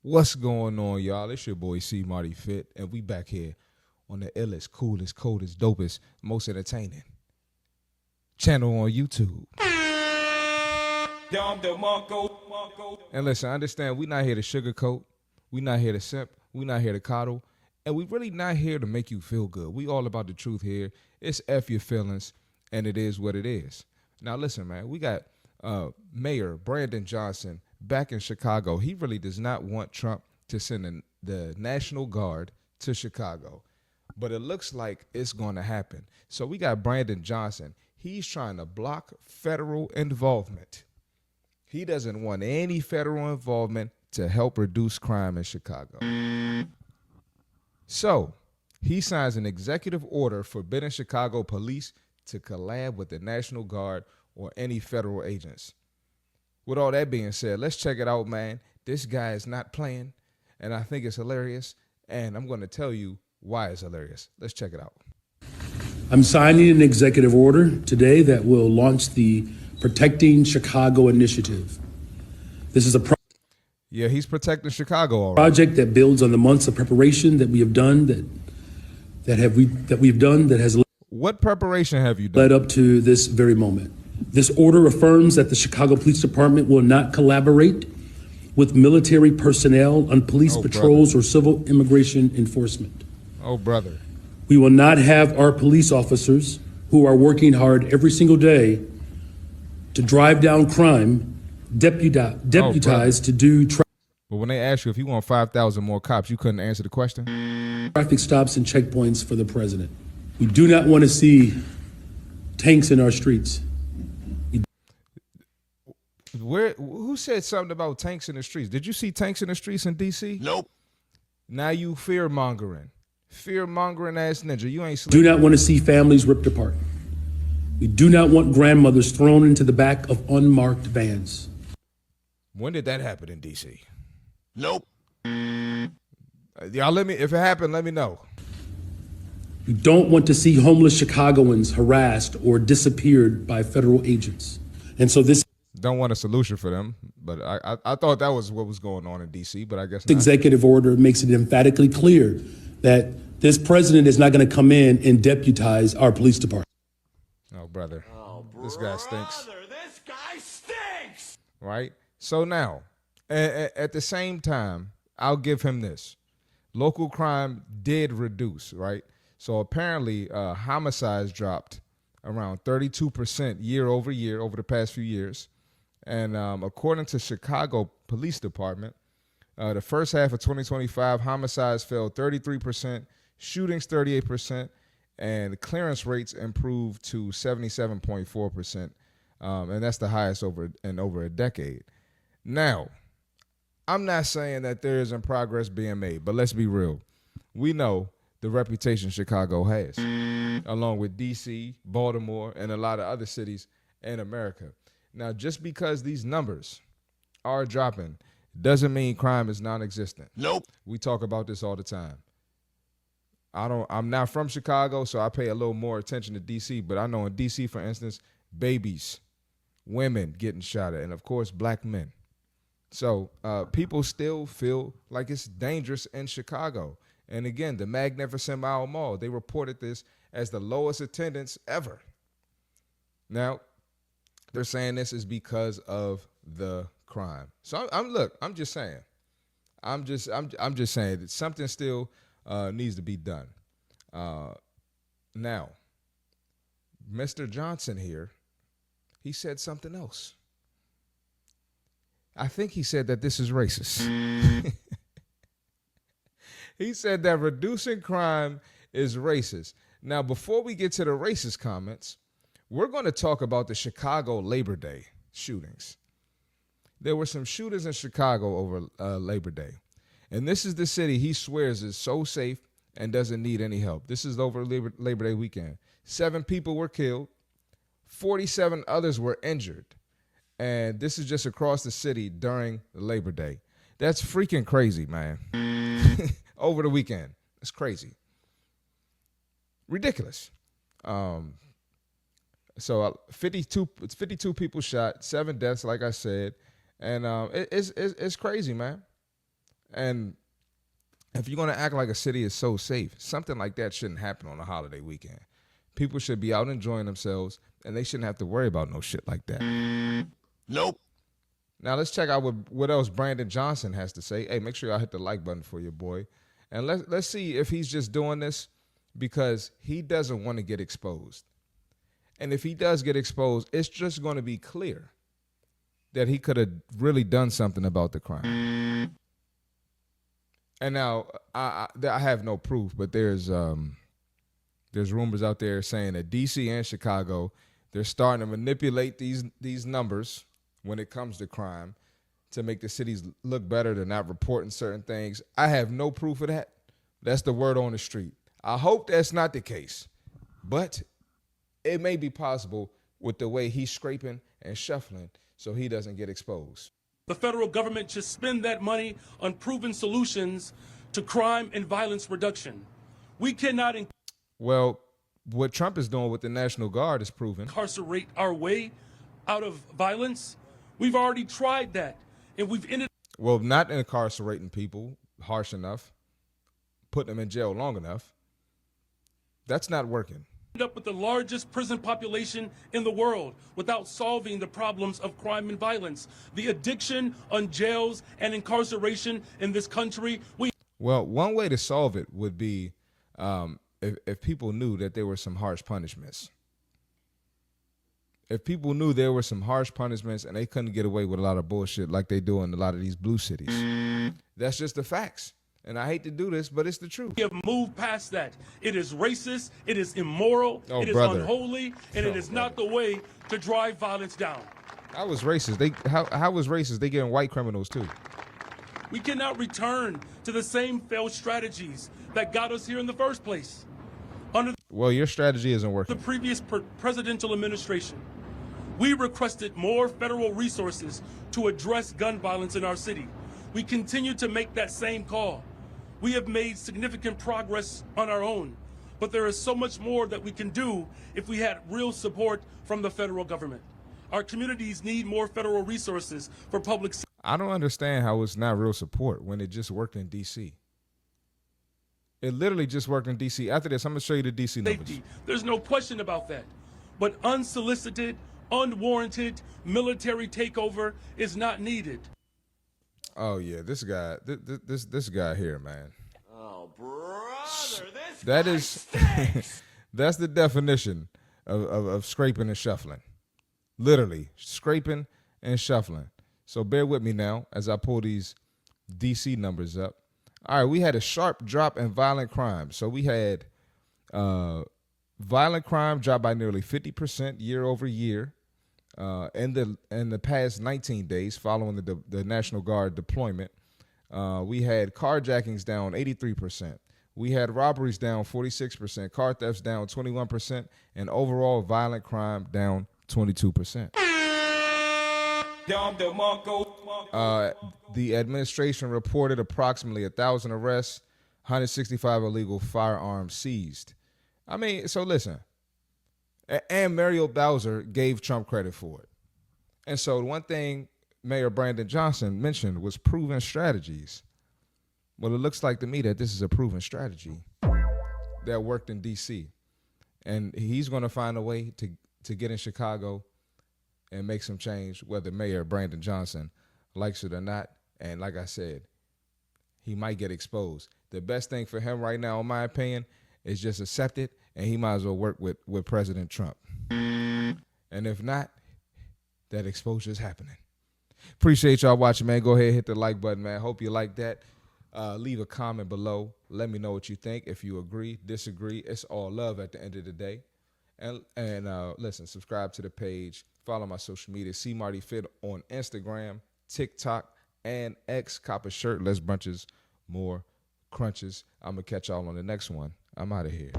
What's going on, y'all? It's your boy CMartyFit, and we back here on the illest, coolest, coldest, dopest, most entertaining channel on YouTube. And listen, understand, we not here to sugarcoat, we not here to simp, we not here to coddle, and we really not here to make you feel good. We all about the truth here. It's F your feelings, and it is what it is. Now listen, man, we got Mayor Brandon Johnson back in Chicago. He really does not want Trump to send the National Guard to Chicago, but it looks like it's going to happen. So we got Brandon Johnson. He's trying to block federal involvement. He doesn't want any federal involvement to help reduce crime in Chicago. So he signs an executive order forbidding Chicago police to collab with the National Guard or any federal agents. With all that being said, let's check it out, man. This guy is not playing, and I think it's hilarious, and I'm going to tell you why it's hilarious. Let's check it out. I'm signing an executive order today that will launch the Protecting Chicago initiative. This is a Yeah, he's protecting Chicago already. Project that builds on the months of preparation that we have done, that has What preparation have you done? led up to this very moment. This order affirms that the Chicago Police Department will not collaborate with military personnel on police patrols or civil immigration enforcement. Oh, brother. We will not have our police officers, who are working hard every single day to drive down crime, deputized to do But when they ask you if you want 5,000 more cops, you couldn't answer the question? traffic stops and checkpoints for the president. We do not want to see tanks in our streets. Who said something about tanks in the streets? Did you see tanks in the streets in D.C.? Nope. Now you fear-mongering. Fear-mongering ass ninja. You ain't Do sleeping. not want to see families ripped apart. We do not want grandmothers thrown into the back of unmarked vans. When did that happen in D.C.? Nope. Y'all if it happened, let me know. We don't want to see homeless Chicagoans harassed or disappeared by federal agents. And so this Don't want a solution for them, but I thought that was what was going on in D.C., but I guess not. executive order makes it emphatically clear that this president is not going to come in and deputize our police department. Oh, brother. This guy stinks. This guy stinks. Right? So now, at the same time, I'll give him this. Local crime did reduce, right? So apparently homicides dropped around 32% year over year over the past few years. And according to Chicago Police Department, the first half of 2025, homicides fell 33%, shootings 38%, and clearance rates improved to 77.4%. And that's the highest in over a decade. Now, I'm not saying that there isn't progress being made, but let's be real. We know the reputation Chicago has, along with D.C., Baltimore, and a lot of other cities in America. Now, just because these numbers are dropping doesn't mean crime is non-existent. Nope. We talk about this all the time. I'm not from Chicago, so I pay a little more attention to D.C., but I know in D.C., for instance, babies, women getting shot at, and of course, black men. So people still feel like it's dangerous in Chicago. And again, the Magnificent Mile Mall, they reported this as the lowest attendance ever. Now, they're saying this is because of the crime. So I'm just saying. I'm just saying that something still needs to be done. Now, Mr. Johnson here, he said something else. I think he said that this is racist. He said that reducing crime is racist. Now, before we get to the racist comments, we're going to talk about the Chicago Labor Day shootings. There were some shooters in Chicago over Labor Day. And this is the city he swears is so safe and doesn't need any help. This is over Labor Day weekend. 7 people were killed. 47 others were injured. And this is just across the city during Labor Day. That's freaking crazy, man. Over the weekend. It's crazy. Ridiculous. So 52 people shot, 7 deaths, like I said. And it's crazy, man. And if you're going to act like a city is so safe, something like that shouldn't happen on a holiday weekend. People should be out enjoying themselves, and they shouldn't have to worry about no shit like that. Nope. Now let's check out what else Brandon Johnson has to say. Hey, make sure y'all hit the like button for your boy, and let's see if he's just doing this because he doesn't want to get exposed. And if he does get exposed, it's just going to be clear that he could have really done something about the crime. And now I have no proof, but there's rumors out there saying that DC and Chicago, they're starting to manipulate these numbers when it comes to crime to make the cities look better. They're not reporting certain things. I have no proof of that. That's the word on the street. I hope that's not the case, but it may be possible with the way he's scraping and shuffling so he doesn't get exposed. The federal government should spend that money on proven solutions to crime and violence reduction. We cannot Well, what Trump is doing with the National Guard is proven. Incarcerate our way out of violence. We've already tried that, and we've ended Well, not incarcerating people harsh enough, putting them in jail long enough. That's not working. up with the largest prison population in the world without solving the problems of crime and violence. The addiction on jails and incarceration in this country. Well, one way to solve it would be if people knew that there were some harsh punishments. If people knew there were some harsh punishments and they couldn't get away with a lot of bullshit like they do in a lot of these blue cities. That's just the facts. And I hate to do this, but it's the truth. We have moved past that. It is racist, it is immoral, it is brother. unholy, and it is not the way to drive violence down. How was racist? How was racist? They getting white criminals too. We cannot return to the same failed strategies that got us here in the first place. Under Well, your strategy isn't the working. previous presidential administration, we requested more federal resources to address gun violence in our city. We continue to make that same call. We have made significant progress on our own, but there is so much more that we can do if we had real support from the federal government. Our communities need more federal resources for public safety. I don't understand how it's not real support when it just worked in D.C. It literally just worked in D.C. After this, I'm going to show you the D.C. numbers. There's no question about that. But unsolicited, unwarranted military takeover is not needed. Oh, yeah, this guy, this guy here, man. Oh, brother, this That guy is, stinks. that's the definition of scraping and shuffling. Literally, scraping and shuffling. So bear with me now as I pull these D.C. numbers up. All right, we had a sharp drop in violent crime. So we had violent crime drop by nearly 50% year over year in the past 19 days following the National Guard deployment. We had carjackings down 83%. We had robberies down 46%, car thefts down 21%, and overall violent crime down 22%. The administration reported approximately 1,000 arrests, 165 illegal firearms seized. I mean, so listen, and Mario Bowser gave Trump credit for it. And so one thing Mayor Brandon Johnson mentioned was proven strategies. Well, it looks like to me that this is a proven strategy that worked in D.C. And he's going to find a way to get in Chicago and make some change, whether Mayor Brandon Johnson likes it or not. And like I said, he might get exposed. The best thing for him right now, in my opinion, is just accept it, and he might as well work with President Trump. And if not, that exposure is happening. Appreciate y'all watching, man. Go ahead and hit the like button, man. Hope you like that. Leave a comment below. Let me know what you think. If you agree, disagree, it's all love at the end of the day. And listen, subscribe to the page. Follow my social media, CMartyFit on Instagram, TikTok, and X. Cop a shirt, less brunches, more crunches. I'm going to catch y'all on the next one. I'm out of here.